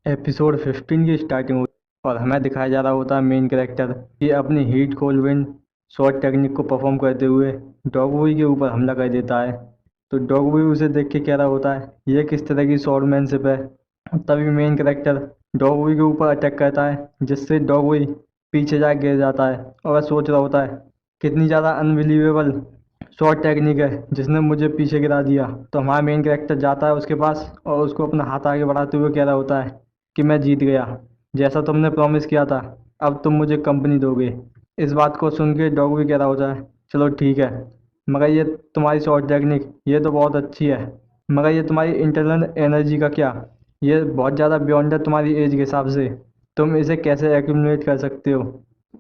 Episode 15 की starting होती है और हमें दिखाया जा रहा होता है मेन कैरेक्टर कि अपनी heat cold wind shot technique को परफॉर्म करते हुए डॉगवुई के ऊपर हमला कर देता है। तो डॉगवुई उसे देख के कह रहा होता है ये किस तरह की शॉर्टमैनशिप है। तभी मेन कैरेक्टर डॉगवुई के ऊपर अटैक करता है जिससे डॉगवुई पीछे जा गिर जाता है और वह सोच रहा होता है कितनी ज़्यादा अनबिलीवेबल शॉर्ट टेक्निक है जिसने मुझे पीछे गिरा दिया। तो हमारा मेन कैरेक्टर जाता है उसके पास और उसको अपना हाथ आगे बढ़ाते हुए कह रहा होता है कि मैं जीत गया, जैसा तुमने प्रॉमिस किया था अब तुम मुझे कंपनी दोगे। इस बात को सुन के डॉग भी कह रहा होता है चलो ठीक है, मगर ये तुम्हारी शॉर्ट टेक्निक ये तो बहुत अच्छी है, मगर ये तुम्हारी इंटरनल एनर्जी का क्या, ये बहुत ज़्यादा बियॉन्ड है तुम्हारी एज के हिसाब से, तुम इसे कैसे एक्यूमुलेट कर सकते हो।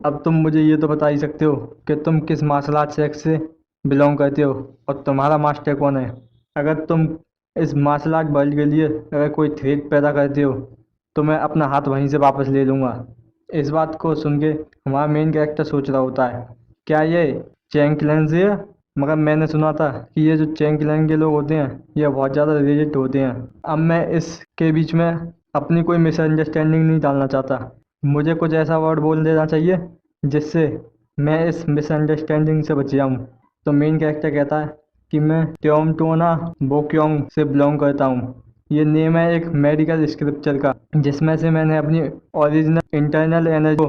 अब तुम मुझे ये तो बता ही सकते हो कि तुम किस मार्शल आर्ट सेक्स से बिलोंग करते हो और तुम्हारा मास्टर कौन है। अगर तुम इस मार्शल आर्ट वर्ल्ड के लिए अगर कोई थ्रेट पैदा करते हो तो मैं अपना हाथ वहीं से वापस ले लूँगा। इस बात को सुन के हमारा मेन कैरेक्टर सोच रहा होता है क्या ये चैंग क्लैन से है, मगर मैंने सुना था कि ये जो चैंग क्लैन के लोग होते हैं ये बहुत ज़्यादा रिजिड होते हैं। अब मैं इसके बीच में अपनी कोई मिसअंडरस्टैंडिंग नहीं डालना चाहता, मुझे कुछ ऐसा वर्ड बोल देना चाहिए जिससे मैं इस मिसअंडरस्टैंडिंग से बच जाऊँ। तो मेन कैरेक्टर कहता है कि मैं ट्योमटोना बोक्योंग से बिलोंग करता हूँ। ये नेम है एक मेडिकल स्क्रिप्चर का जिसमें से मैंने अपनी ओरिजिनल इंटरनल एनर्जी को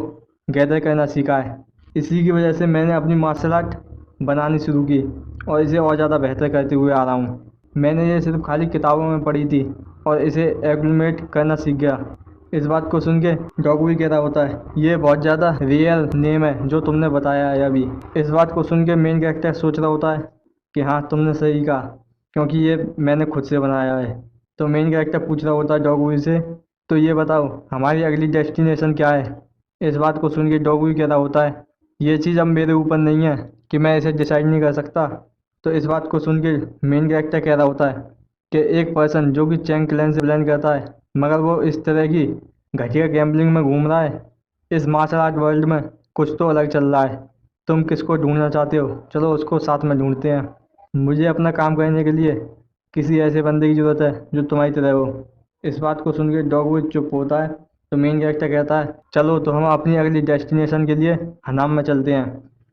गैदर करना सीखा है। इसी की वजह से मैंने अपनी मार्शल आर्ट बनानी शुरू की और इसे और ज़्यादा बेहतर करते हुए आ रहा हूँ। मैंने ये सिर्फ खाली किताबों में पढ़ी थी और इसे एक्यूमुलेट करना सीख गया। इस बात को सुन के डॉग भी कह रहा होता है ये बहुत ज़्यादा रियल नेम है जो तुमने बताया है अभी। इस बात को सुन के मेन कैरेक्टर सोच रहा होता है कि हाँ तुमने सही कहा, क्योंकि ये मैंने खुद से बनाया है। तो मेन कैरेक्टर पूछ रहा होता है डॉगवी से तो ये बताओ हमारी अगली डेस्टिनेशन क्या है। इस बात को सुन के डॉगवी कह रहा होता है ये चीज़ अब मेरे ऊपर नहीं है कि मैं इसे डिसाइड नहीं कर सकता। तो इस बात को सुन के मेन कैरेक्टर कह रहा होता है कि एक पर्सन जो कि चैंग क्लैन से बिलोंग करता है मगर वो इस तरह की घटिया गैम्बलिंग में घूम रहा है, इस मार्शल आर्ट वर्ल्ड में कुछ तो अलग चल रहा है। तुम किसको ढूंढना चाहते हो, चलो उसको साथ में ढूंढते हैं। मुझे अपना काम करने के लिए किसी ऐसे बंदे की ज़रूरत है जो तुम्हारी तरह हो। इस बात को सुन के डॉग वो चुप होता है। तो मेन कैरेक्टर कहता है चलो तो हम अपनी अगली डेस्टिनेशन के लिए हनाम में चलते हैं।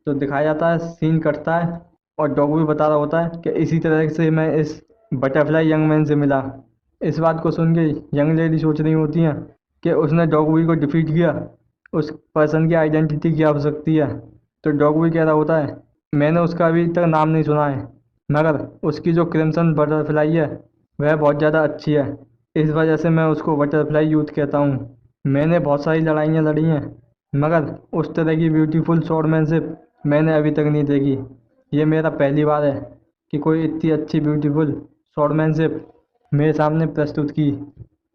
तो दिखाया जाता है सीन कटता है और डॉग भी बता रहा होता है कि इसी तरह से मैं इस बटरफ्लाई यंग मैन से मिला। इस बात को सुन के यंग लेडी सोच रही होती हैं कि उसने डॉगवी को डिफीट किया, उस पर्सन की आइडेंटिटी क्या हो सकती है। तो डॉगवी कह रहा होता है मैंने उसका अभी तक नाम नहीं सुना है, मगर उसकी जो क्रिम्सन बटरफ्लाई है वह बहुत ज़्यादा अच्छी है, इस वजह से मैं उसको बटरफ्लाई यूथ कहता हूँ। मैंने बहुत सारी लड़ाइयाँ लड़ी हैं मगर उस तरह की ब्यूटीफुल शॉर्टमैनशिप मैंने अभी तक नहीं देखी। ये मेरा पहली बार है कि कोई इतनी अच्छी ब्यूटीफुल शॉर्टमैनशिप मेरे सामने प्रस्तुत की।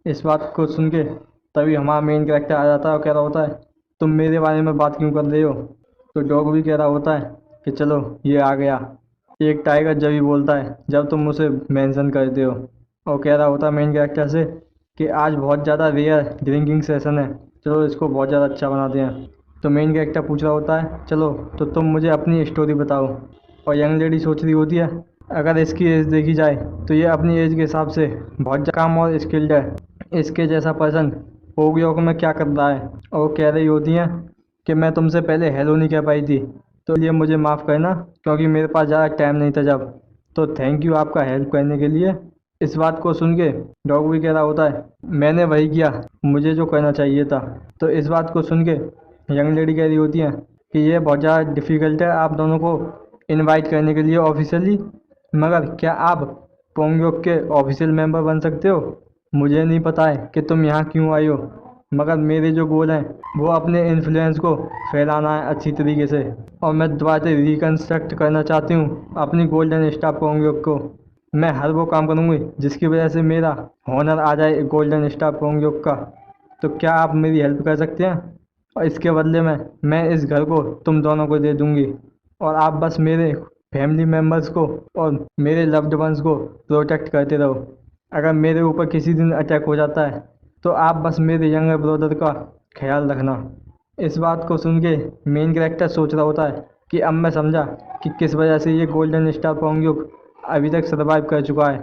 इस बात को सुन के तभी हमारा मेन कैरेक्टर आ जाता है और कह रहा होता है तुम मेरे बारे में बात क्यों कर रहे हो। तो डॉग भी कह रहा होता है कि चलो ये आ गया, एक टाइगर जब ही बोलता है जब तुम उसे मेंशन करते हो। और कह रहा होता है मेन कैरेक्टर से कि आज बहुत ज़्यादा रेयर ड्रिंकिंग सेशन है, चलो इसको बहुत ज़्यादा अच्छा बनाते हैं। तो मेन कैरेक्टर पूछ रहा होता है चलो तो तुम मुझे अपनी स्टोरी बताओ। और यंग लेडी सोच रही होती है अगर इसकी एज देखी जाए तो ये अपनी एज के हिसाब से बहुत ज़्यादा काम और स्किल्ड है, इसके जैसा पर्सन होगयोक में क्या कर रहा है। और वो कह रही होती हैं कि मैं तुमसे पहले हेलो नहीं कह पाई थी तो ये मुझे माफ़ करना क्योंकि मेरे पास ज़्यादा टाइम नहीं था जब। तो थैंक यू आपका हेल्प करने के लिए। इस बात को सुन के डॉग भी कह रहा होता है मैंने वही किया मुझे जो करना चाहिए था। तो इस बात को सुन के यंग लेडी कह रही होती हैं कि ये बहुत ज़्यादा डिफ़िकल्ट है आप दोनों को इनवाइट करने के लिए ऑफिशियली, मगर क्या आप पोंगयोक के ऑफिशियल मेंबर बन सकते हो। मुझे नहीं पता है कि तुम यहाँ क्यों आई हो, मगर मेरे जो गोल हैं वो अपने इन्फ्लुएंस को फैलाना है अच्छी तरीके से, और मैं दोबारा से रिकन्स्ट्रक्ट करना चाहती हूँ अपनी गोल्डन स्टार पोंगयोक को। मैं हर वो काम करूँगी जिसकी वजह से मेरा हॉनर आ जाए गोल्डन स्टार पोंगयोक का। तो क्या आप मेरी हेल्प कर सकते हैं, और इसके बदले में मैं इस घर को तुम दोनों को दे दूँगी और आप बस मेरे फैमिली मेम्बर्स को और मेरे लव्ड वंस को प्रोटेक्ट करते रहो। अगर मेरे ऊपर किसी दिन अटैक हो जाता है तो आप बस मेरे यंगर ब्रदर का ख्याल रखना। इस बात को सुन के मेन कैरेक्टर सोच रहा होता है कि अब मैं समझा कि किस वजह से ये गोल्डन स्टार पोंगयुक अभी तक सर्वाइव कर चुका है।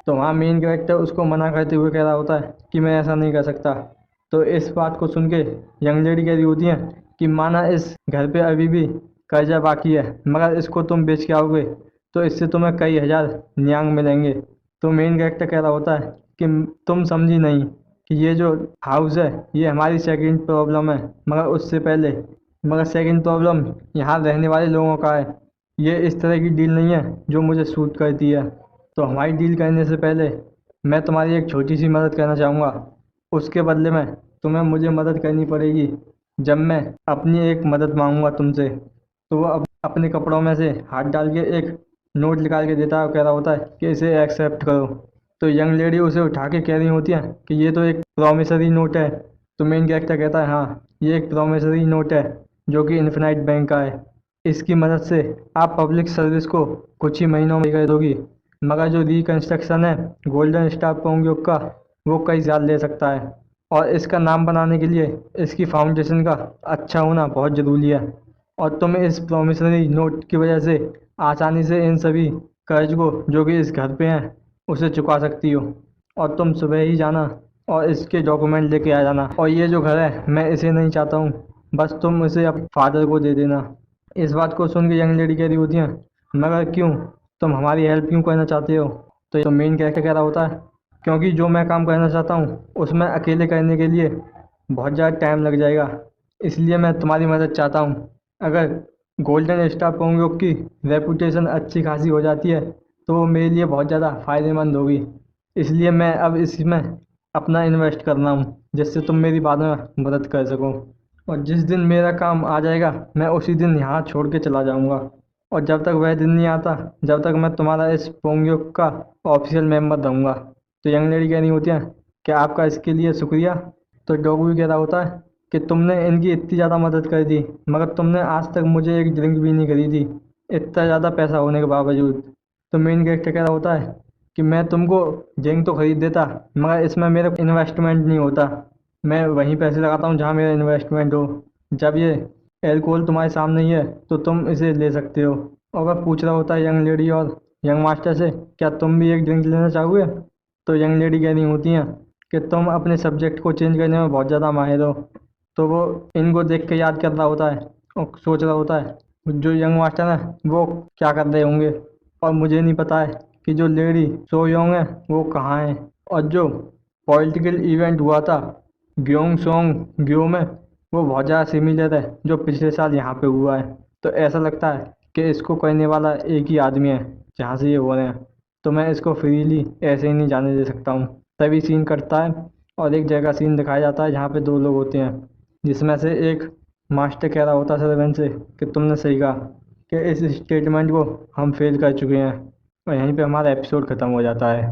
तो वहाँ मेन कैरेक्टर उसको मना करते हुए कह रहा होता है कि मैं ऐसा नहीं कर सकता। तो इस बात को सुन के यंग लेडी कह रही होती है कि माना इस घर पे अभी भी कर्जा बाकी है, मगर इसको तुम बेच के आओगे तो इससे तुम्हें कई हजार न्यांग मिलेंगे। तो मेन कैरेक्टर कह रहा होता है कि तुम समझी नहीं कि ये जो हाउस है ये हमारी सेकंड प्रॉब्लम है, मगर उससे पहले मगर सेकंड प्रॉब्लम यहाँ रहने वाले लोगों का है। ये इस तरह की डील नहीं है जो मुझे सूट करती है। तो हमारी डील करने से पहले मैं तुम्हारी एक छोटी सी मदद करना चाहूँगा। उसके बदले में तुम्हें मुझे मदद करनी पड़ेगी। जब मैं अपनी एक मदद मांगूंगा तुमसे तो वो अपने कपड़ों में से हाथ डाल के एक नोट निकाल के देता है और कह रहा होता है कि इसे एक्सेप्ट करो। तो यंग लेडी उसे उठा के कह रही होती है कि ये तो एक प्रॉमिसरी नोट है। तो मेन कैरेक्टर कहता है हाँ, ये एक प्रॉमिसरी नोट है जो कि इन्फिनाइट बैंक का है। इसकी मदद से आप पब्लिक सर्विस को कुछ ही महीनों में कर दोगी, मगर जो रिकंस्ट्रक्शन है गोल्डन स्टार पोंगयोक का वो कई साल ले सकता है। और इसका नाम बनाने के लिए इसकी फाउंडेशन का अच्छा होना बहुत ज़रूरी है। और तुम इस प्रॉमिसरी नोट की वजह से आसानी से इन सभी कर्ज को जो कि इस घर पे हैं उसे चुका सकती हो। और तुम सुबह ही जाना और इसके डॉक्यूमेंट लेके आ जाना। और ये जो घर है मैं इसे नहीं चाहता हूँ, बस तुम इसे अपने फादर को दे देना। इस बात को सुन के यंग लेडी कह रही होती है मगर क्यों, तुम हमारी हेल्प क्यों करना चाहते हो। तो मेन कैरेक्टर कह रहा होता है क्योंकि जो मैं काम करना चाहता हूँ उसमें अकेले करने के लिए बहुत ज़्यादा टाइम लग जाएगा, इसलिए मैं तुम्हारी मदद चाहता हूँ। अगर गोल्डन स्टार पोंगयोक की रेपुटेशन अच्छी खासी हो जाती है तो वो मेरे लिए बहुत ज़्यादा फ़ायदेमंद होगी। इसलिए मैं अब इसमें अपना इन्वेस्ट कर रहा हूँ जिससे तुम मेरी बाद में मदद कर सको। और जिस दिन मेरा काम आ जाएगा मैं उसी दिन यहाँ छोड़ के चला जाऊँगा। और जब तक वह दिन नहीं आता जब तक मैं तुम्हारा इस पोंगयोक का ऑफिशियल मेंबर रहूँगा। तो यंग लेडी कह रही होती है कि आपका इसके लिए शुक्रिया। तो डॉग भी कह रहा होता है कि तुमने इनकी इतनी ज़्यादा मदद कर दी मगर तुमने आज तक मुझे एक ड्रिंक भी नहीं खरीदी, इतना ज़्यादा पैसा होने के बावजूद। तो मेन कैरेक्टर कह रहा होता है कि मैं तुमको ड्रिंक तो खरीद देता मगर इसमें मेरा इन्वेस्टमेंट नहीं होता। मैं वहीं पैसे लगाता हूँ जहाँ मेरा इन्वेस्टमेंट हो। जब ये एल्कोहल तुम्हारे सामने ही है तो तुम इसे ले सकते हो। और वह पूछ रहा होता है यंग लेडी और यंग मास्टर से क्या तुम भी एक ड्रिंक लेना चाहोगे। तो यंग लेडी कह रही होती हैं कि तुम अपने सब्जेक्ट को चेंज करने में बहुत ज़्यादा माहिर हो। तो वो इनको देख के याद कर रहा होता है और सोच रहा होता है जो यंग मास्टर है वो क्या कर रहे होंगे। और मुझे नहीं पता है कि जो लेडी सो योंग है वो कहाँ है। और जो पॉलिटिकल इवेंट हुआ था ग्योंग सोंग ग्यो में वो बहुत ज़्यादा सिमिलर है जो पिछले साल यहाँ पे हुआ है। तो ऐसा लगता है कि इसको करने वाला एक ही आदमी है जहाँ से ये हो रहे हैं। तो मैं इसको फ्रीली ऐसे ही नहीं जाने दे सकता हूँ। तभी सीन कटता है और एक जगह सीन दिखाया जाता है जहाँ पे दो लोग होते हैं जिसमें से एक मास्टर कह रहा होता है सर्वेंट से कि तुमने सही कहा कि इस स्टेटमेंट को हम फेल कर चुके हैं। और यहीं पे हमारा एपिसोड ख़त्म हो जाता है।